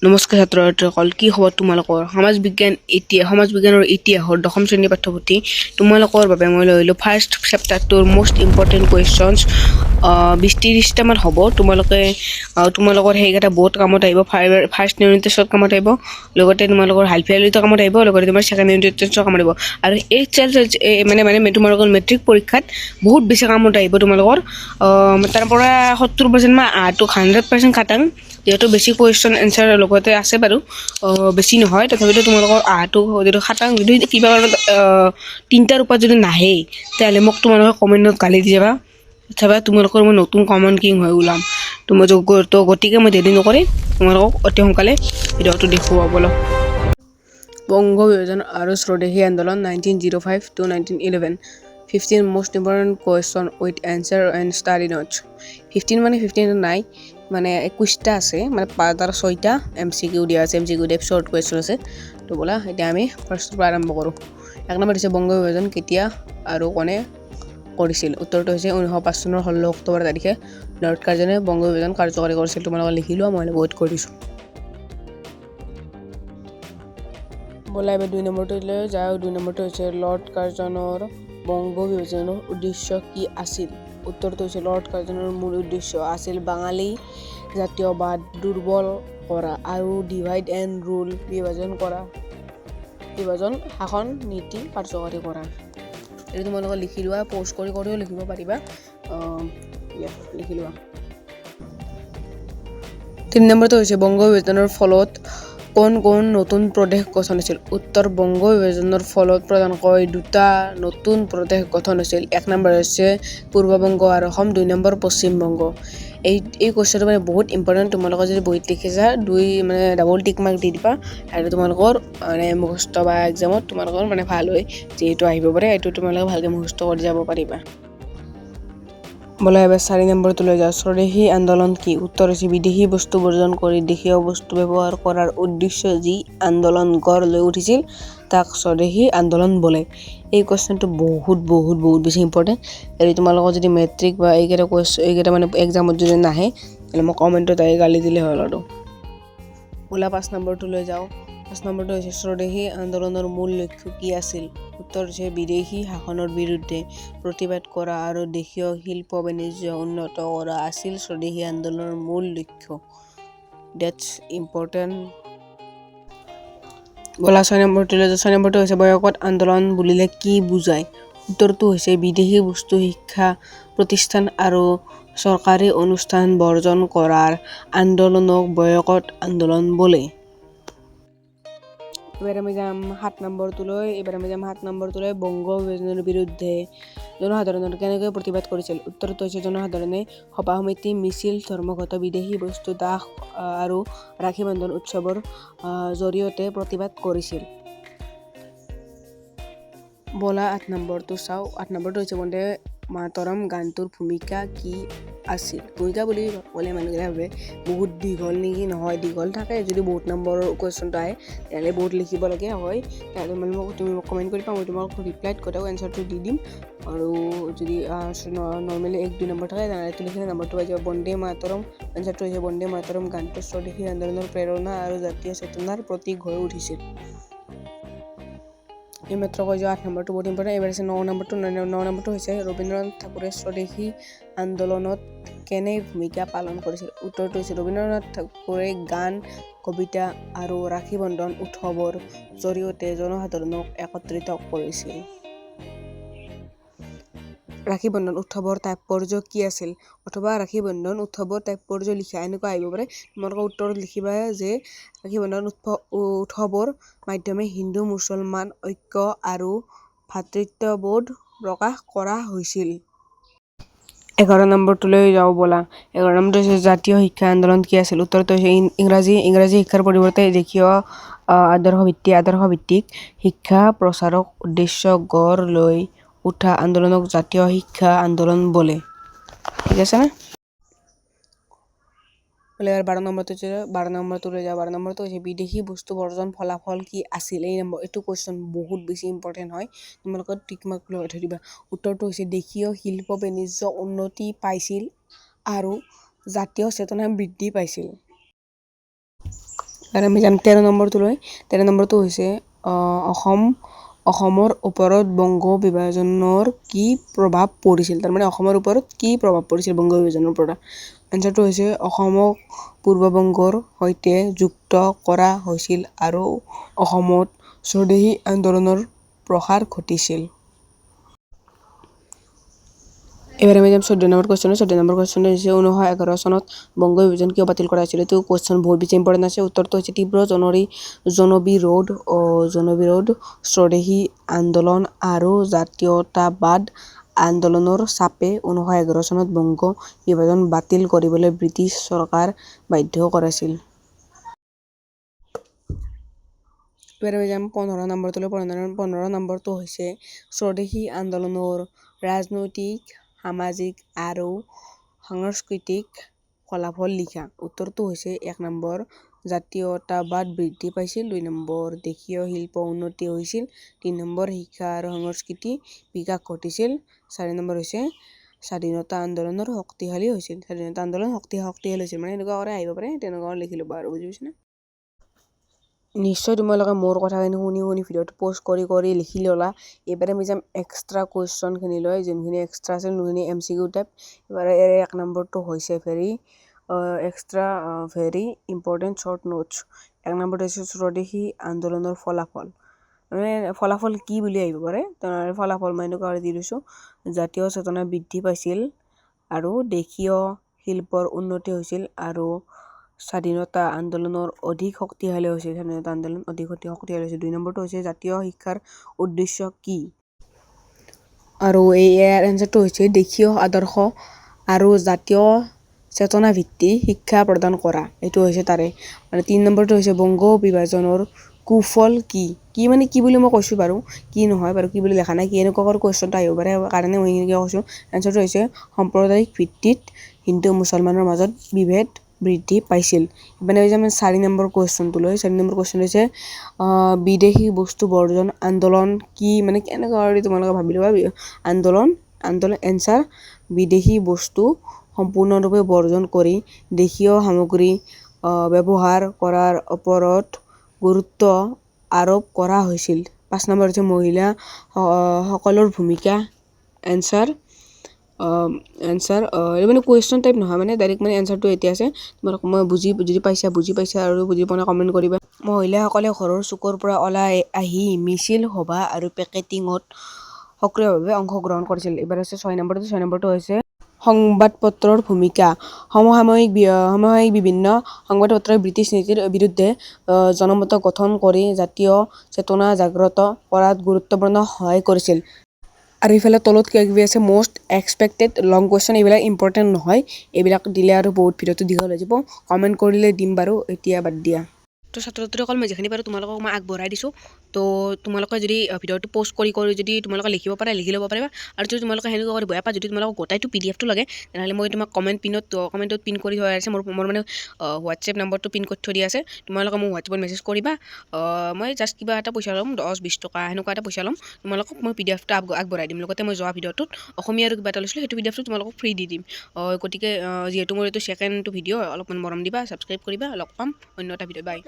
নমস্কাৰ ছাত্ৰ ছাত্ৰীসকল, কি খবৰ তোমালোকৰ? সমাজ বিজ্ঞানৰ ইতিহাসৰ 10ম শ্ৰেণীৰ পাঠ্যপুথি তোমালোকৰ বাবে মই লৈ আহিলোঁ। ফাৰ্ষ্ট চেপ্টাৰটোৰ মষ্ট ইম্পৰ্টেণ্ট কুৱেশ্যনছ 20-30টামান হ'ব। তোমালোকৰ সেইকেইটা বহুত কামত আহিব। ফাৰ্ষ্ট ইউনিট টেষ্টত কামত আহিব, লগতে তোমালোকৰ হালফিয়ালিতো কামত আহিব, লগতে তোমাৰ ছেকেণ্ড ইউনিট টেষ্টৰ কামত আহিব। আৰু এই তোমালোকৰ মেট্ৰিক পৰীক্ষাত বহুত বেছি কামত আহিব। তোমালোকৰ তাৰ পৰা 70% মই 100% খাটাং, যিহেতু বেছি কুৱেশ্যন এনচাৰ লগতে আছে বাৰু, বেছি নহয়। তথাপিতো তোমালোকৰ যিটো খাটাং, যদি কিবা কাৰণত 3টাৰ ওপৰত যদি নাহে, তেতিয়াহ'লে মোক তোমালোকে কমেণ্টত গালি দি যাবা। তথাপি তোমালোকৰ মই নতুন কমন কিং হৈ ওলাম। গতিকে মই দেৰি নকৰি তোমালোকক অতি সোনকালে ভিডিঅ'টো দেখুৱাব বলক। বংগ বিভাজন আৰু স্বদেশী আন্দোলন 1905 to 1911। 15 most important question with answer and study notes। 15 নাই, মানে 21টা আছে, মানে তাৰ 6টা MCQ দিয়া আছে, MCQ টাইপ শ্বৰ্ট কুৱেশ্যন আছে। তো ব'লা এতিয়া আমি ফাৰ্ষ্টৰ পৰা আৰম্ভ কৰোঁ। 1 নম্বৰ হৈছে বংগ বিভাজন কেতিয়া আৰু কোনে কৰিছিল? উত্তৰটো হৈছে 1905 চনৰ 16 অক্টোবৰ তাৰিখে লৰ্ড কাৰ্জনে বংগ বিভাজন কাৰ্যকৰী কৰিছিল। তোমালোকে লিখি লোৱা, মই বহুত কৈ দিছোঁ। ব'লা এবাৰ 2 নম্বৰটোলৈ যাওঁ। 2 নম্বৰটো হৈছে লৰ্ড কাৰ্জনৰ বংগ বিভাজনৰ উদ্দেশ্য কি আছিল? উত্তৰটো হৈছে লৰ্ড কাৰ্জনৰ মূল উদ্দেশ্য আছিল বাঙালী জাতীয়বাদ দুৰ্বল কৰা আৰু ডিভাইড এণ্ড ৰুল বিভাজন শাসন নীতি কাৰ্যকৰী কৰা। এইটো তোমালোকে লিখি লোৱা, প'ষ্ট কৰিও লিখিব পাৰিবা, লিখি লোৱা। 3 নম্বৰটো হৈছে বংগ বিভাজনৰ ফলত কোন নতুন প্ৰদেশ গঠন হৈছিল? উত্তৰ বংগ বিভাজনৰ ফলত প্ৰধানকৈ 2টা নতুন প্ৰদেশ গঠন হৈছিল। 1 নম্বৰ হৈছে পূৰ্ববংগ আৰু অসম, 2 নম্বৰ পশ্চিম বংগ। এই কুৱেশ্যনটো মানে বহুত ইম্পৰ্টেণ্ট। তোমালোকে যদি বহীত লিখিছা, ডাবল টিক মাৰ্ক দি দিবা, আৰু তোমালোকৰ মুখস্থ বা এক্সামত তোমালোকৰ ভাল হয়, যিহেতু আহিব পাৰে, এইটো তোমালোকে ভালকৈ মুখস্থ কৰি যাব পাৰিবা। ব'লা এবাৰ 4 নম্বৰটো লৈ যাওঁ। স্বদেশী আন্দোলন কি? উত্তৰ হৈছে বিদেশী বস্তু বৰ্জন কৰি দেশীয় বস্তু ব্যৱহাৰ কৰাৰ উদ্দেশ্য যি আন্দোলন গঢ় লৈ উঠিছিল, তাক স্বদেশী আন্দোলন বোলে। এই কুৱেশ্যনটো বহুত বেছি ইম্পৰ্টেণ্ট। আৰু তোমালোকৰ যদি মেট্ৰিক বা এইকেইটা এক্সামত যদি নাহে, তেতিয়াহ'লে মই কমেণ্টত আহি গালি দিলে হ'ল আৰু। ব'লা 5 নম্বৰটো লৈ যাওঁ। 5 নম্বৰটো হৈছে স্বদেশী আন্দোলনৰ মূল লক্ষ্য কি আছিল? উত্তৰ হৈছে বিদেশী শাসনৰ বিৰুদ্ধে প্ৰতিবাদ কৰা আৰু দেশীয় শিল্প বাণিজ্য উন্নত কৰা আছিল স্বদেশী আন্দোলনৰ মূল লক্ষ্য। That's important. ব'লা 6 নম্বৰটো লৈ যাওঁ। 6 নম্বৰটো হৈছে বয়কট আন্দোলন বুলিলে কি বুজায়? উত্তৰটো হৈছে বিদেশী বস্তু, শিক্ষা প্ৰতিষ্ঠান আৰু চৰকাৰী অনুষ্ঠান বৰ্জন কৰাৰ আন্দোলনক বয়কট আন্দোলন বোলে। এইবাৰ আমি যাম 7 নম্বৰটোলৈ। বংগ বিভাজনৰ বিৰুদ্ধে জনসাধাৰণে কেনেকৈ প্ৰতিবাদ কৰিছিল? উত্তৰটো হৈছে জনসাধাৰণে সভা সমিতি, মিছিল, ধৰ্মঘট, বিদেশী বস্তু দাহ আৰু ৰাখী বন্ধন উৎসৱৰ জৰিয়তে প্ৰতিবাদ কৰিছিল। ব'লা 8 নম্বৰটো চাওঁ। 8 নম্বৰটো হৈছে বন্দে মাতৰম গানটোৰ ভূমিকা কি আছিল? ভূমিকা বুলি ক'লে মানুহবিলাকে ভাবে বহুত দীঘল নেকি? নহয়, দীঘল থাকে। যদি বহুত নম্বৰৰ কুৱেশ্যনটো আহে, তেতিয়াহ'লে বহুত লিখিবলগীয়া হয়। তুমি মোক কমেণ্ট কৰিবা, মই তোমাক ৰিপ্লাইত গোটেই এনচাৰটো দি দিম। আৰু যদি নৰ্মেলি 1-2 নম্বৰ থাকে, তেনেহ'লে এইটো লিখিলে নম্বৰটো পাই যাব। বন্দে মাতৰম, এনচাৰটো হৈছে বন্দে মাতৰম গানটো স্বদেশী আন্দোলনৰ প্ৰেৰণা আৰু জাতীয় চেতনাৰ প্ৰতীক হৈ উঠিছিল। এই মাত্ৰ কৈ যোৱা 8 নম্বৰটো বহুত ইম্পৰ্টেণ্ট। এইবাৰ আছে 9 নম্বৰটো। 9 নম্বৰটো হৈছে ৰবীন্দ্ৰনাথ ঠাকুৰে স্বদেশী আন্দোলনত কেনে ভূমিকা পালন কৰিছিল? উত্তৰটো হৈছে ৰবীন্দ্ৰনাথ ঠাকুৰে গান, কবিতা আৰু ৰাখী বন্ধন উৎসৱৰ জৰিয়তে জনসাধাৰণক একত্ৰিত কৰিছিল। ৰাখী বন্ধন উৎসৱৰ তাৎপৰ্য কি আছিল? অথবা ৰাখী বন্ধন উৎসৱৰ তাৎপৰ্য লিখা, এনেকুৱা আহিব পাৰে। তোমালোকে উত্তৰত লিখিবা যে ৰাখী বন্ধন উৎসৱৰ মাধ্যমে হিন্দু মুছলমান ঐক্য আৰু ভাতৃত্ববোধ প্ৰকাশ কৰা হৈছিল। 11 নম্বৰটোলৈ যাওঁ ব'লা। 11 নম্বৰটো হৈছে জাতীয় শিক্ষা আন্দোলন কি আছিল? উত্তৰটো হৈছে ইংৰাজী শিক্ষাৰ পৰিৱৰ্তে দেশীয় আদৰ্শভিত্তিক শিক্ষা প্ৰচাৰক উদ্দেশ্য গঢ় লৈ উঠা আন্দোলনক জাতীয় শিক্ষা আন্দোলন বোলে। ঠিক আছে নে? বোলে 12 নম্বৰটোলৈ যাওঁ। 12 নম্বৰটো হৈছে বিদেশী বস্তু বৰ্জন ফলাফল কি আছিল? এইটো কুৱেশ্যন বহুত বেছি ইম্পৰ্টেণ্ট হয়। তোমালোকে টিক মাৰ্ক লগাই থৈ দিবা। উত্তৰটো হৈছে দেশীয় শিল্প বাণিজ্য উন্নতি পাইছিল আৰু জাতীয় চেতনা বৃদ্ধি পাইছিল। আৰু আমি যাম 13 নম্বৰটোলৈ 13 নম্বৰটো হৈছে অসমৰ ওপৰত বংগ বিভাজনৰ কি প্ৰভাৱ পৰিছিল তাৰমানে অসমৰ ওপৰত কি প্ৰভাৱ পৰিছিল বংগ বিভাজনৰ পৰা এনচাৰটো হৈছে অসমক পূৰ্ববংগৰ সৈতে যুক্ত কৰা হৈছিল আৰু অসমত স্বদেশী আন্দোলনৰ প্ৰসাৰ ঘটিছিল এবাৰ আমি যাম 14 নম্বৰ কুৱেশ্যন 14 নম্বৰ কুৱেশ্যন হৈছে 1911 চনত বংগ বিভাজন কিয় বাতিল কৰা হৈছিল এইটো কুৱেশ্যন বহুত বেছি ইম্পৰ্টেণ্ট আছে উত্তৰটো হৈছে তীব্ৰ জনবিৰোধ স্বদেশী আন্দোলন আৰু জাতীয়তাবাদ আন্দোলনৰ চাপে 1911 চনত বংগ বিভাজন বাতিল কৰিবলৈ ব্ৰিটিছ চৰকাৰ বাধ্য কৰাইছিল এবাৰ আমি যাম 15 নম্বৰটোলৈ 15 নম্বৰটো হৈছে স্বদেশী আন্দোলনৰ ৰাজনৈতিক সামাজিক আৰু সাংস্কৃতিক ফলাফল লিখা উত্তৰটো হৈছে 1 নম্বৰ জাতীয়তাবাদ বৃদ্ধি পাইছিল 2 নম্বৰ দেশীয় শিল্প উন্নতি হৈছিল 3 নম্বৰ শিক্ষা আৰু সংস্কৃতি বিকাশ ঘটিছিল 4 নম্বৰ হৈছে স্বাধীনতা আন্দোলনৰ শক্তিশালী হৈছিল স্বাধীনতা আন্দোলন শক্তিশালী হৈছিল মানে এনেকুৱা কৰে আহিব পাৰে তেনেকুৱা লিখি ল'বা আৰু বুজি পাইছানে নিশ্চয় তোমালোকে মোৰ কথাখিনি শুনি ভিডিঅ'টো প'ষ্ট কৰি লিখি ল'লা এবাৰে আমি যাম এক্সট্ৰা কুৱেশ্যনখিনিলৈ যোনখিনি এক্সট্ৰা আছিল যোনখিনি MCQ টাইপ এবাৰে 1 নম্বৰটো হৈছে ভেৰি ইম্পৰ্টেণ্ট শ্বৰ্ট নোটছ 1 নম্বৰটো হৈছে স্বদেশী আন্দোলনৰ ফলাফল মানে ফলাফল কি বুলি আহিব পাৰে তাৰ ফলাফল মই এনেকুৱা দি দিছোঁ জাতীয় চেতনা বৃদ্ধি পাইছিল আৰু দেশীয় শিল্পৰ উন্নতি হৈছিল আৰু স্বাধীনতা আন্দোলনৰ অধিক শক্তিশালী হৈছিল 2 নম্বৰটো হৈছে জাতীয় শিক্ষাৰ উদ্দেশ্য কি আৰু ইয়াৰ এনচাৰটো হৈছে দেশীয় আদৰ্শ আৰু জাতীয় চেতনা ভিত্তিক শিক্ষা প্ৰদান কৰা এইটো হৈছে তাৰে আৰু 3 নম্বৰটো হৈছে বংগ বিভাজনৰ কুফল কি মানে কি বুলি মই কৈছোঁ বাৰু কি নহয় বাৰু কি বুলি লেখা নাই কি এনেকুৱা কুৱেশ্যনটো আহিব পাৰে কাৰণে মই এনেকৈ কৈছোঁ এনচাৰটো হৈছে সাম্প্ৰদায়িক ভিত্তিত হিন্দু মুছলমানৰ মাজত বিভেদ বৃদ্ধি পাইছিল মানে হৈছে আমি 4 নম্বৰ কুৱেশ্যনটোলৈ 4 নম্বৰ কুৱেশ্যন হৈছে বিদেশী বস্তু বৰ্জন আন্দোলন কি মানে কেনেকুৱা তোমালোকে ভাবি ল'বা আন্দোলন এনচাৰ বিদেশী বস্তু সম্পূৰ্ণৰূপে বৰ্জন কৰি দেশীয় সামগ্ৰী ব্যৱহাৰ কৰাৰ ওপৰত গুৰুত্ব আৰোপ কৰা হৈছিল 5 নম্বৰ হৈছে মহিলা সকলৰ ভূমিকা এনচাৰ এই মানে কুৱেশ্যন টাইপ নহয় মানে ডাইৰেক্ট মানে এনচাৰটো এতিয়া আছে তোমালোক মই বুজি পাইছা আৰু বুজি পোৱা নাই কমেণ্ট কৰিবা মহিলাসকলে ঘৰৰ চুকৰ পৰা ওলাই আহি মিছিল সভা আৰু পেকেটিঙত সক্ৰিয়ভাৱে অংশগ্ৰহণ কৰিছিল এবাৰ হৈছে 6 নম্বৰটো হৈছে সংবাদ পত্ৰৰ ভূমিকা সমসাময়িক বিভিন্ন সংবাদ পত্ৰই ব্ৰিটিছ নীতিৰ বিৰুদ্ধে জনমত গঠন কৰি জাতীয় চেতনা জাগ্ৰত কৰাত গুৰুত্বপূৰ্ণ সহায় কৰিছিল আৰু ইফালে তলত কিবা আছে মষ্ট এক্সপেক্টেড লং কুৱেশ্যন এইবিলাক ইম্পৰ্টেণ্ট নহয় এইবিলাক দিলে আৰু বহুত ভিডিঅ'টো দীঘল হৈ যাব কমেণ্ট কৰিলে দিম বাৰু এতিয়া বাদ দিয়া তো ছাত্ৰ-ছাত্ৰীসকল মই যিখিনি পাৰোঁ তোমালোকক মই আগবঢ়াই দিছোঁ তো তোমালোকে যদি ভিডিঅ'টো প'ষ্ট কৰি যদি তোমালোকে লিখিব পাৰা লিখি ল'ব পাৰিবা আৰু যদি তোমালোকে সেনেকুৱা কৰি বেয়া পা যদি তোমালোকক গোটাইটো PDF টো লাগে তেনেহ'লে মই তোমাক কমেণ্টত পিন কৰি থোৱা আছে মোৰ মানে হোৱাটছএপ নম্বৰটো পিন কৰি থৈ দিয়া আছে তোমালোকে মোক হোৱাটছএপত মেছেজ কৰিবা মই জাষ্ট কিবা এটা পইচা ল'ম 10-20 টকা সেনেকুৱা এটা পইচা ল'ম তোমালোকক মই PDF টো আগবঢ়াই দিম লগতে মই যোৱা ভিডিঅ'টোত অসমীয়া আৰু কিবা এটা লৈছিলোঁ সেইটো PDF টো তোমালোকক ফ্ৰী দি দিম গতিকে যিহেতু মোৰ এইটো ছেকেণ্ড ভিডিঅ' অলপমান মৰম দিবা ছাবস্ক্ৰাইব কৰিবা লগ পাম অন্য এটা ভিডিঅ' বাই